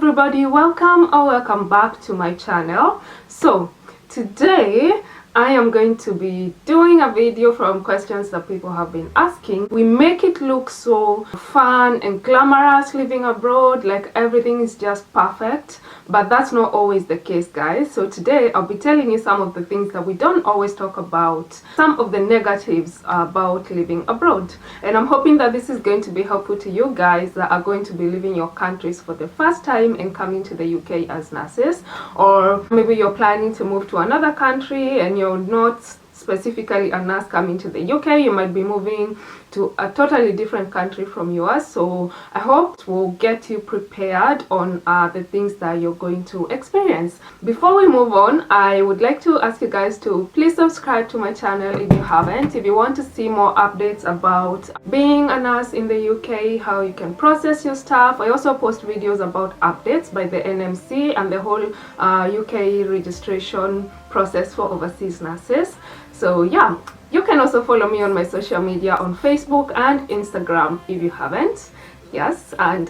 everybody, welcome or welcome back to my channel. So today I am going to be doing a video from questions that people have been asking. We make it look so fun and glamorous living abroad, like everything is just perfect, but that's not always the case, guys. So today I'll be telling you some of the things that we don't always talk about, some of the negatives about living abroad, and I'm hoping that this is going to be helpful to you guys that are going to be leaving your countries for the first time and coming to the UK as nurses, or maybe you're planning to move to another country and you're not specifically a nurse coming to the UK. You might be moving to a totally different country from yours. So I hope it will get you prepared on the things that you're going to experience. Before we move on, I would like to ask you guys to please subscribe to my channel if you haven't. If you want to see more updates about being a nurse in the UK, how you can process your stuff. I also post videos about updates by the NMC and the whole UK registration process for overseas nurses. So yeah, you can also follow me on my social media on Facebook and Instagram if you haven't. Yes, and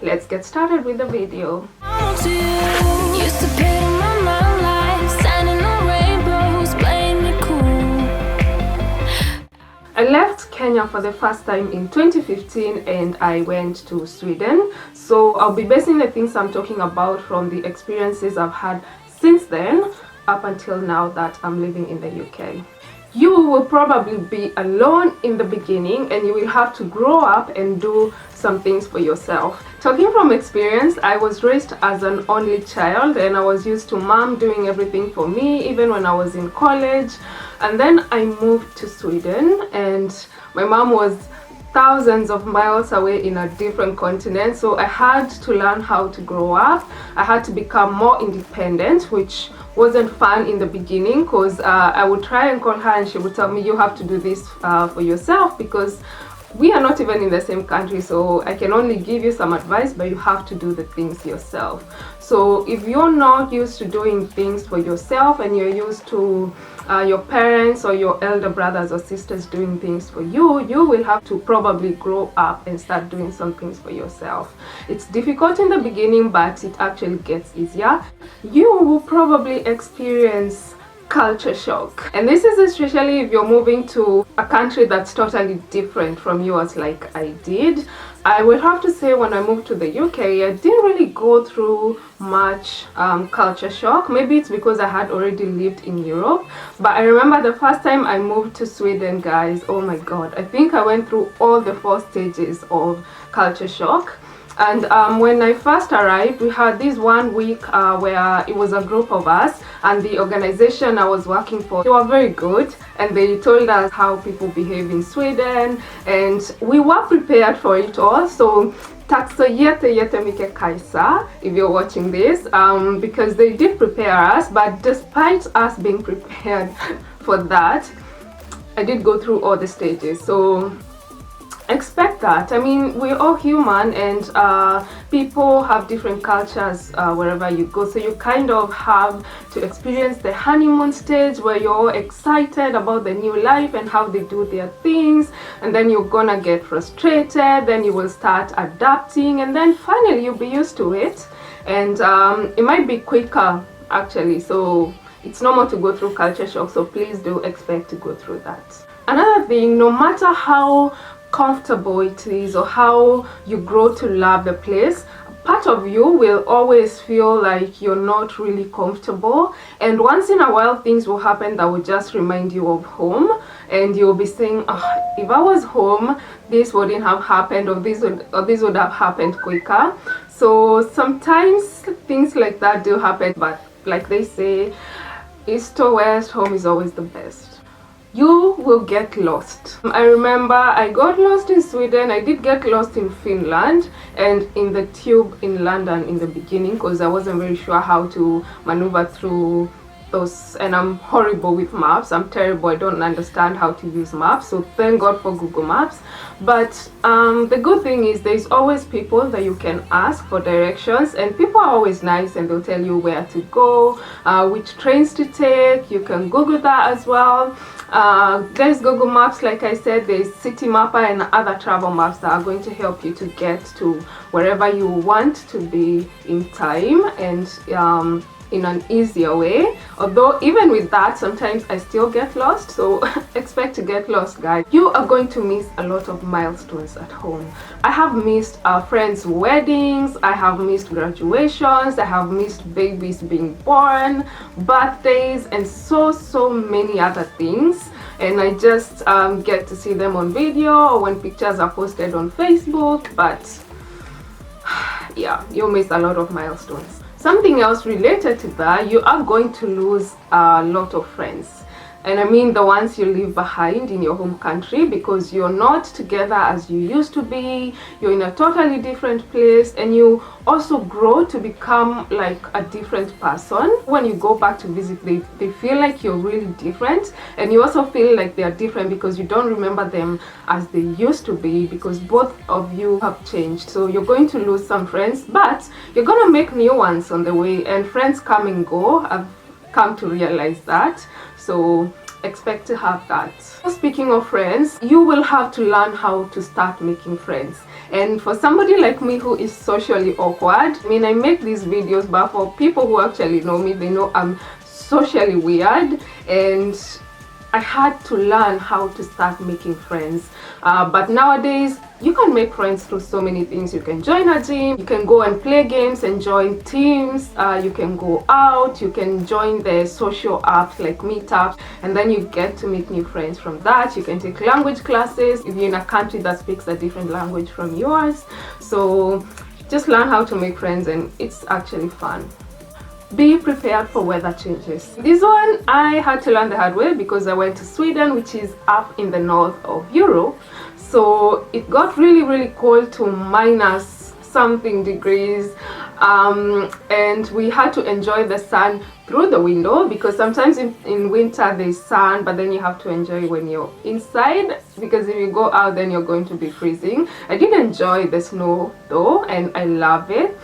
let's get started with the video. I left Kenya for the first time in 2015 and I went to Sweden. So I'll be basing the things I'm talking about from the experiences I've had since then up until now that I'm living in the UK. You will probably be alone in the beginning and you will have to grow up and do some things for yourself. Talking from experience, I was raised as an only child and I was used to mom doing everything for me even when I was in college. And then I moved to Sweden and my mom was thousands of miles away in a different continent, so I had to learn how to grow up. I had to become more independent, which wasn't fun in the beginning because I would try and call her and she would tell me, you have to do this for yourself, because we are not even in the same country, so I can only give you some advice, but you have to do the things yourself. So if you're not used to doing things for yourself and you're used to your parents or your elder brothers or sisters doing things for you, you will have to probably grow up and start doing some things for yourself. It's difficult in the beginning, but it actually gets easier. You will probably experience culture shock, and this is especially if you're moving to a country that's totally different from yours, like I did. I will have to say, when I moved to the UK, I didn't really go through much culture shock. Maybe it's because I had already lived in Europe, but I remember the first time I moved to Sweden, guys, oh my god, I think I went through all the 4 stages of culture shock. And when I first arrived, we had this 1 week where it was a group of us, and the organization I was working for, they were very good and they told us how people behave in Sweden and we were prepared for it all. So tack så jättemycket Kajsa if you're watching this, because they did prepare us, but despite us being prepared for that, I did go through all the stages. So expect that. I mean, we're all human and people have different cultures wherever you go, so you kind of have to experience the honeymoon stage where you're excited about the new life and how they do their things, and then you're gonna get frustrated, then you will start adapting, and then finally you'll be used to it, and it might be quicker actually. So it's normal to go through culture shock, so please do expect to go through that. Another thing, no matter how comfortable it is or how you grow to love the place, part of you will always feel like you're not really comfortable, and once in a while things will happen that will just remind you of home, and you'll be saying, oh, if I was home this wouldn't have happened, or this would have happened quicker. So sometimes things like that do happen, but like they say, east or west, home is always the best. You will get lost. I remember I got lost in Sweden. I did get lost in Finland and in the tube in London in the beginning because I wasn't very sure how to maneuver through those, and I'm horrible with maps. I'm terrible. I don't understand how to use maps, so thank God for Google Maps. But the good thing is there's always people that you can ask for directions, and people are always nice and they'll tell you where to go, which trains to take. You can Google that as well. There's Google Maps, like I said. There's City Mapper and other travel maps that are going to help you to get to wherever you want to be in time and in an easier way. Although even with that, sometimes I still get lost, so expect to get lost, guys. You are going to miss a lot of milestones at home. I have missed friends' weddings, I have missed graduations, I have missed babies being born, birthdays, and so many other things. And I just get to see them on video or when pictures are posted on Facebook. But yeah, you'll miss a lot of milestones. Something else related to that, you are going to lose a lot of friends. And I mean the ones you leave behind in your home country, because you're not together as you used to be. You're in a totally different place, and you also grow to become like a different person. When you go back to visit, they feel like you're really different, and you also feel like they're different because you don't remember them as they used to be, because both of you have changed. So you're going to lose some friends, but you're gonna make new ones on the way, and friends come and go. I've come to realize that, so expect to have that. Speaking of friends, you will have to learn how to start making friends. And for somebody like me who is socially awkward, I mean, I make these videos, but for people who actually know me, they know I'm socially weird, and I had to learn how to start making friends. But nowadays, you can make friends through so many things. You can join a gym, you can go and play games and join teams, you can go out, you can join the social apps like Meetup, and then you get to make new friends from that. You can take language classes if you're in a country that speaks a different language from yours. So just learn how to make friends, and it's actually fun. Be prepared for weather changes. This one I had to learn the hard way because I went to Sweden, which is up in the north of Europe. So it got really cold to minus something degrees, and we had to enjoy the sun through the window, because sometimes in winter there's sun, but then you have to enjoy when you're inside, because if you go out then you're going to be freezing. I did enjoy the snow though, and I love it.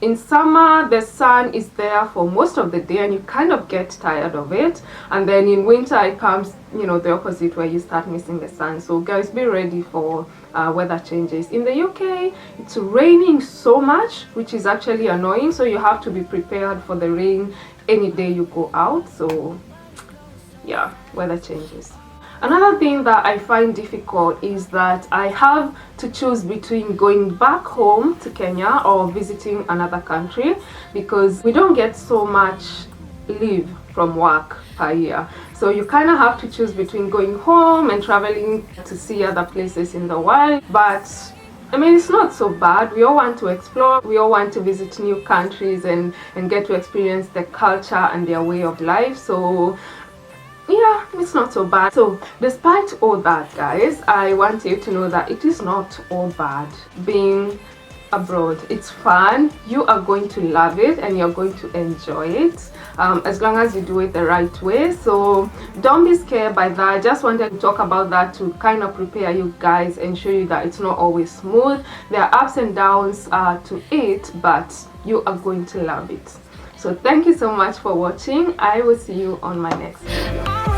In summer the sun is there for most of the day and you kind of get tired of it, and then in winter it comes, you know, the opposite, where you start missing the sun. So guys, be ready for weather changes. In the UK it's raining so much, which is actually annoying, so you have to be prepared for the rain any day you go out. So yeah, weather changes. Another thing that I find difficult is that I have to choose between going back home to Kenya or visiting another country, because we don't get so much leave from work per year. So you kind of have to choose between going home and traveling to see other places in the world. But I mean, it's not so bad. We all want to explore, we all want to visit new countries and get to experience the culture and their way of life. So yeah, it's not so bad. So despite all that, guys, I want you to know that it is not all bad being abroad. It's fun. You are going to love it and you're going to enjoy it, as long as you do it the right way. So don't be scared by that. I just wanted to talk about that to kind of prepare you guys and show you that it's not always smooth. There are ups and downs to it, but you are going to love it. So thank you so much for watching. I will see you on my next video.